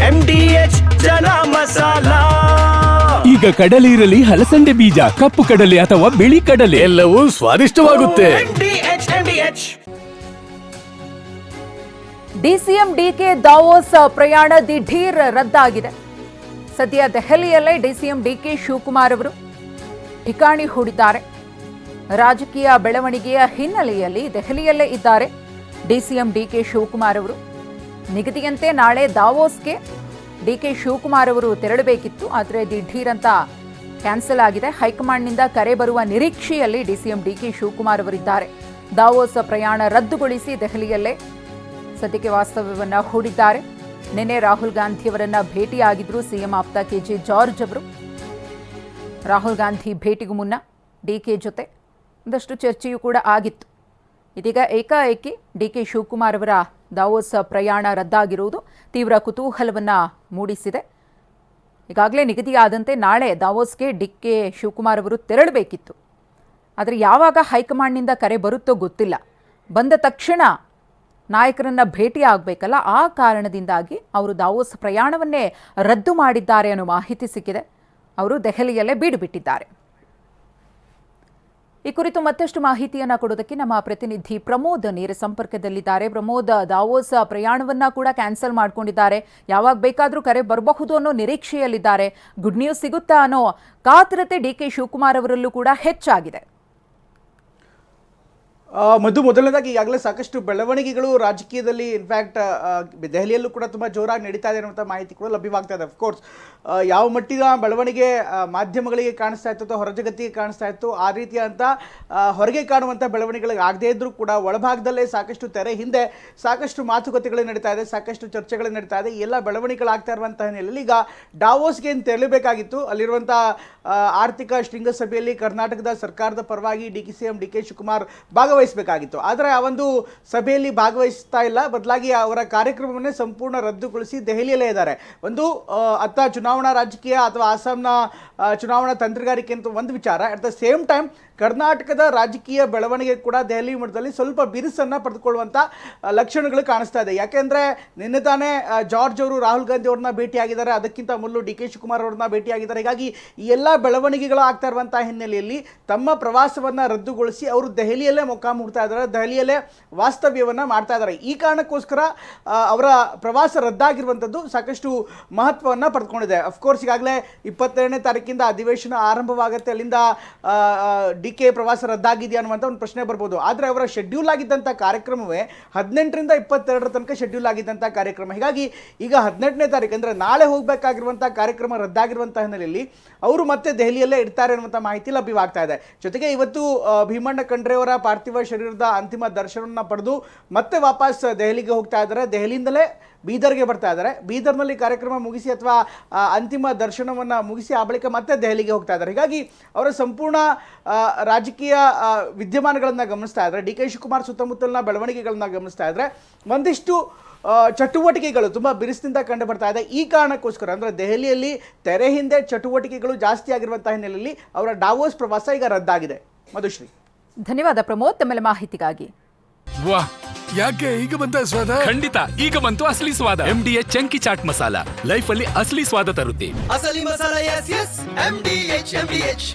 MDH chana masala. ಈಗ ಕಡಲೆ ಇರಲಿ, ಹಲಸಂಡೆ ಬೀಜ, ಕಪ್ಪು ಕಡಲೆ ಅಥವಾ ಬಿಳಿ ಕಡಲೆ, ಎಲ್ಲವೂ ಸ್ವಾದಿಷ್ಟವಾಗುತ್ತೆ. MDH. ಡಿಸಿಎಂ ಡಿಕೆ ದಾವೋಸ್ ಪ್ರಯಾಣ ದಿಢೀರ್ ರದ್ದಾಗಿದೆ. ಸದ್ಯ ದೆಹಲಿಯಲ್ಲೇ ಡಿಸಿಎಂ ಡಿಕೆ ಶಿವಕುಮಾರ್ ಅವರು ಠಿಕಾಣಿ ಹೂಡಿದ್ದಾರೆ. ರಾಜಕೀಯ ಬೆಳವಣಿಗೆಯ ಹಿನ್ನೆಲೆಯಲ್ಲಿ ದೆಹಲಿಯಲ್ಲೇ ಇದ್ದಾರೆ ಡಿಸಿಎಂ ಡಿಕೆ ಶಿವಕುಮಾರ್ ಅವರು. ನಿಗದಿಯಂತೆ ನಾಳೆ ದಾವೋಸ್ಗೆ ಡಿಕೆ ಶಿವಕುಮಾರ್ ಅವರು ತೆರಳಬೇಕಿತ್ತು, ಆದರೆ ದಿಢೀರ್ ಅಂತ ಕ್ಯಾನ್ಸಲ್ ಆಗಿದೆ. ಹೈಕಮಾಂಡ್ನಿಂದ ಕರೆ ಬರುವ ನಿರೀಕ್ಷೆಯಲ್ಲಿ ಡಿಸಿಎಂ ಡಿಕೆ ಶಿವಕುಮಾರ್ ಅವರಿದ್ದಾರೆ. ದಾವೋಸ್ ಪ್ರಯಾಣ ರದ್ದುಗೊಳಿಸಿ ದೆಹಲಿಯಲ್ಲೇ ಸದ್ಯಕ್ಕೆ ವಾಸ್ತವ್ಯವನ್ನ ಹೂಡಿದ್ದಾರೆ. ನಿನ್ನೆ ರಾಹುಲ್ ಗಾಂಧಿಯವರನ್ನ ಭೇಟಿಯಾಗಿದ್ರು ಸಿಎಂ ಆಪ್ತ ಕೆಜೆ ಜಾರ್ಜ್ ಅವರು. ರಾಹುಲ್ ಗಾಂಧಿ ಭೇಟಿಗೂ ಮುನ್ನ ಡಿಕೆ ಜೊತೆ ಒಂದಷ್ಟು ಚರ್ಚೆಯೂ ಕೂಡ ಆಗಿತ್ತು. ಇದೀಗ ಏಕಾಏಕಿ ಡಿಕೆ ಶಿವಕುಮಾರ್ ಅವರ ದಾವೋಸ್ ಪ್ರಯಾಣ ರದ್ದಾಗಿರುವುದು ತೀವ್ರ ಕುತೂಹಲವನ್ನ ಮೂಡಿಸಿದೆ. ಈಗಾಗಲೇ ನಿಗದಿಯಾದಂತೆ ನಾಳೆ ದಾವೋಸ್ಗೆ ಡಿಕೆ ಶಿವಕುಮಾರ್ ಅವರು ತೆರಳಬೇಕಿತ್ತು, ಆದರೆ ಯಾವಾಗ ಹೈಕಮಾಂಡ್ನಿಂದ ಕರೆ ಬರುತ್ತೋ ಗೊತ್ತಿಲ್ಲ. ಬಂದ ತಕ್ಷಣ ನಾಯಕರನ್ನ ಭೇಟಿ ಆಗಬೇಕಲ್ಲ, ಆ ಕಾರಣದಿಂದಾಗಿ ಅವರು ದಾವೋಸ್ ಪ್ರಯಾಣವನ್ನೇ ರದ್ದು ಮಾಡಿದ್ದಾರೆ ಅನ್ನೋ ಮಾಹಿತಿ ಸಿಕ್ಕಿದೆ. ಅವರು ದೆಹಲಿಯಲ್ಲೇ ಬೀಡು ಬಿಟ್ಟಿದ್ದಾರೆ. ಈ ಕುರಿತು ಮತ್ತಷ್ಟು ಮಾಹಿತಿಯನ್ನು ಕೊಡೋದಕ್ಕೆ ನಮ್ಮ ಪ್ರತಿನಿಧಿ ಪ್ರಮೋದ್ ನೇರ ಸಂಪರ್ಕದಲ್ಲಿದ್ದಾರೆ. ಪ್ರಮೋದ್, ದಾವೋಸ್ ಪ್ರಯಾಣವನ್ನ ಕೂಡ ಕ್ಯಾನ್ಸಲ್ ಮಾಡ್ಕೊಂಡಿದ್ದಾರೆ, ಯಾವಾಗ ಬೇಕಾದರೂ ಕರೆ ಬರಬಹುದು ಅನ್ನೋ ನಿರೀಕ್ಷೆಯಲ್ಲಿದ್ದಾರೆ. ಗುಡ್ ನ್ಯೂಸ್ ಸಿಗುತ್ತಾ ಅನ್ನೋ ಕಾತರತೆ ಡಿಕೆ ಶಿವಕುಮಾರ್ ಅವರಲ್ಲೂ ಕೂಡ ಹೆಚ್ಚಾಗಿದೆ. ಮೊದಲನೇದಾಗಿ ಈಗಾಗಲೇ ಸಾಕಷ್ಟು ಬೆಳವಣಿಗೆಗಳು ರಾಜಕೀಯದಲ್ಲಿ ಇನ್ಫ್ಯಾಕ್ಟ್ ದೆಹಲಿಯಲ್ಲೂ ಕೂಡ ತುಂಬ ಜೋರಾಗಿ ನಡೀತಾ ಇದೆ ಅನ್ನುವಂಥ ಮಾಹಿತಿ ಕೂಡ ಲಭ್ಯವಾಗ್ತಾ ಇದೆ. ಅಫ್ಕೋರ್ಸ್ ಯಾವ ಮಟ್ಟಿನ ಬೆಳವಣಿಗೆ ಮಾಧ್ಯಮಗಳಿಗೆ ಕಾಣಿಸ್ತಾ ಇತ್ತು ಅಥವಾ ಹೊರಜಗತ್ತಿಗೆ ಕಾಣಿಸ್ತಾ ಇತ್ತು, ಆ ರೀತಿಯಂಥ ಹೊರಗೆ ಕಾಣುವಂಥ ಬೆಳವಣಿಗೆಗಳು ಆಗದೇ ಇದ್ದರೂ ಕೂಡ ಒಳಭಾಗದಲ್ಲೇ ಸಾಕಷ್ಟು ತೆರೆ ಹಿಂದೆ ಸಾಕಷ್ಟು ಮಾತುಕತೆಗಳು ನಡೀತಾ ಇದೆ, ಸಾಕಷ್ಟು ಚರ್ಚೆಗಳು ನಡೀತಾ ಇದೆ. ಎಲ್ಲ ಬೆಳವಣಿಗೆಗಳಾಗ್ತಾ ಇರುವಂಥ ಹಿನ್ನೆಲೆಯಲ್ಲಿ ಈಗ ಡಾವೋಸ್ಗೆ ತೆರಳಬೇಕಾಗಿತ್ತು. ಅಲ್ಲಿರುವಂಥ ಆರ್ಥಿಕ ಶೃಂಗಸಭೆಯಲ್ಲಿ ಕರ್ನಾಟಕದ ಸರ್ಕಾರದ ಪರವಾಗಿ ಸಿಎಂ ಡಿಕೆ ಶಿವಕುಮಾರ್ ಭಾಗವಹಿಸಬೇಕಾಗಿತ್ತು. ಆದರೆ ಆ ಒಂದು ಸಭೆಯಲ್ಲಿ ಭಾಗವಹಿಸ್ತಾ ಇಲ್ಲ, ಬದಲಾಗಿ ಅವರ ಕಾರ್ಯಕ್ರಮವನ್ನೇ ಸಂಪೂರ್ಣ ರದ್ದುಗೊಳಿಸಿ ದೆಹಲಿಯಲ್ಲೇ ಇದ್ದಾರೆ. ಒಂದು ಅತ್ತ ಚುನಾವಣಾ ರಾಜಕೀಯ ಅಥವಾ ಅಸ್ಸಾಂನ ಚುನಾವಣಾ ತಂತ್ರಗಾರಿಕೆ ಅಂತ ಒಂದು ವಿಚಾರ, ಅಟ್ ದ ಸೇಮ್ ಟೈಮ್ ಕರ್ನಾಟಕದ ರಾಜಕೀಯ ಬೆಳವಣಿಗೆ ಕೂಡ ದೆಹಲಿ ಮಟ್ಟದಲ್ಲಿ ಸ್ವಲ್ಪ ಬಿರುಸನ್ನು ಪಡೆದುಕೊಳ್ಳುವಂಥ ಲಕ್ಷಣಗಳು ಕಾಣಿಸ್ತಾ ಇದೆ. ಯಾಕೆಂದರೆ ನಿನ್ನೆ ತಾನೇ ಜಾರ್ಜ್ ಅವರು ರಾಹುಲ್ ಗಾಂಧಿ ಅವ್ರನ್ನ ಭೇಟಿಯಾಗಿದ್ದಾರೆ, ಅದಕ್ಕಿಂತ ಮೊದಲು ಡಿಕೆ ಶಿವಕುಮಾರ್ ಅವ್ರನ್ನ ಭೇಟಿಯಾಗಿದ್ದಾರೆ. ಹೀಗಾಗಿ ಈ ಎಲ್ಲ ಬೆಳವಣಿಗೆಗಳು ಆಗ್ತಾ ಇರುವಂಥ ಹಿನ್ನೆಲೆಯಲ್ಲಿ ತಮ್ಮ ಪ್ರವಾಸವನ್ನು ರದ್ದುಗೊಳಿಸಿ ಅವರು ದೆಹಲಿಯಲ್ಲೇ ಮೊಕ್ಕಾಂ ಹೂಡ್ತಾ ಇದ್ದಾರೆ, ದೆಹಲಿಯಲ್ಲೇ ವಾಸ್ತವ್ಯವನ್ನು ಮಾಡ್ತಾ ಇದ್ದಾರೆ. ಈ ಕಾರಣಕ್ಕೋಸ್ಕರ ಅವರ ಪ್ರವಾಸ ರದ್ದಾಗಿರುವಂಥದ್ದು ಸಾಕಷ್ಟು ಮಹತ್ವವನ್ನು ಪಡೆದುಕೊಂಡಿದೆ. ಅಫ್ಕೋರ್ಸ್ ಈಗಾಗಲೇ 22ನೇ ತಾರೀಕಿಂದ ಅಧಿವೇಶನ ಆರಂಭವಾಗುತ್ತೆ, ಅಲ್ಲಿಂದ ಡಿಕೆ ಪ್ರವಾಸ ರದ್ದಾಗಿದೆಯಾ ಅನ್ನುವಂಥ ಒಂದು ಪ್ರಶ್ನೆ ಬರ್ಬೋದು. ಆದರೆ ಅವರ ಶೆಡ್ಯೂಲ್ ಆಗಿದ್ದಂಥ ಕಾರ್ಯಕ್ರಮವೇ 18ರಿಂದ 22ರ ತನಕ ಶೆಡ್ಯೂಲ್ ಆಗಿದ್ದಂಥ ಕಾರ್ಯಕ್ರಮ. ಹೀಗಾಗಿ ಈಗ 18ನೇ ತಾರೀಕು ಅಂದರೆ ನಾಳೆ ಹೋಗಬೇಕಾಗಿರುವಂಥ ಕಾರ್ಯಕ್ರಮ ರದ್ದಾಗಿರುವಂಥ ಹಿನ್ನೆಲೆಯಲ್ಲಿ ಅವರು ಮತ್ತೆ ದೆಹಲಿಯಲ್ಲೇ ಇರ್ತಾರೆ ಅನ್ನುವಂಥ ಮಾಹಿತಿ ಲಭ್ಯವಾಗ್ತಾ ಇದೆ. ಜೊತೆಗೆ ಇವತ್ತು ಭೀಮಣ್ಣ ಖಂಡ್ರೆ ಅವರ ಪಾರ್ಥಿವ ಶರೀರದ ಅಂತಿಮ ದರ್ಶನವನ್ನು ಪಡೆದು ಮತ್ತೆ ವಾಪಸ್ ದೆಹಲಿಗೆ ಹೋಗ್ತಾ ಇದ್ದಾರೆ. ದೆಹಲಿಯಿಂದಲೇ ಬೀದರ್ಗೆ ಬರ್ತಾ ಇದ್ದಾರೆ. ಬೀದರ್ನಲ್ಲಿ ಕಾರ್ಯಕ್ರಮ ಮುಗಿಸಿ ಅಥವಾ ಅಂತಿಮ ದರ್ಶನವನ್ನು ಮುಗಿಸಿ ಆ ಬಳಿಕ ಮತ್ತೆ ದೆಹಲಿಗೆ ಹೋಗ್ತಾ ಇದ್ದಾರೆ. ಹೀಗಾಗಿ ಅವರ ಸಂಪೂರ್ಣ ರಾಜಕೀಯ ವಿದ್ಯಮಾನಗಳನ್ನು ಗಮನಿಸ್ತಾ ಇದ್ದಾರೆ. ಡಿ ಕೆ ಶಿವಕುಮಾರ್ ಸುತ್ತಮುತ್ತಲಿನ ಬೆಳವಣಿಗೆಗಳನ್ನ ಗಮನಿಸ್ತಾ ಇದ್ದಾರೆ. ಒಂದಿಷ್ಟು ಚಟುವಟಿಕೆಗಳು ತುಂಬ ಬಿರುಸಿನಿಂದ ಕಂಡು ಬರ್ತಾ ಇದೆ. ಈ ಕಾರಣಕ್ಕೋಸ್ಕರ ಅಂದರೆ ದೆಹಲಿಯಲ್ಲಿ ತೆರೆ ಹಿಂದೆ ಚಟುವಟಿಕೆಗಳು ಜಾಸ್ತಿ ಆಗಿರುವಂಥ ಹಿನ್ನೆಲೆಯಲ್ಲಿ ಅವರ ಡಾವೋಸ್ ಪ್ರವಾಸ ಈಗ ರದ್ದಾಗಿದೆ. ಮಧುಶ್ರೀ, ಧನ್ಯವಾದ ಪ್ರಮೋದ್ ತಮ್ಮೆಲ್ಲ ಮಾಹಿತಿಗಾಗಿ. ವಾಹ್, ಯಾಕೆ ಈಗ ಬಂತ ಸ್ವಾದ? ಖಂಡಿತ ಈಗ ಬಂತು ಅಸಲಿ ಸ್ವಾದ. MDH chunky chaat masala life ಅಲ್ಲಿ ಅಸಲಿ ಸ್ವಾದ ತರುತ್ತೆ. ಅಸಲಿ ಮಸಾಲ, ಎಸ್ ಎಸ್ MDH.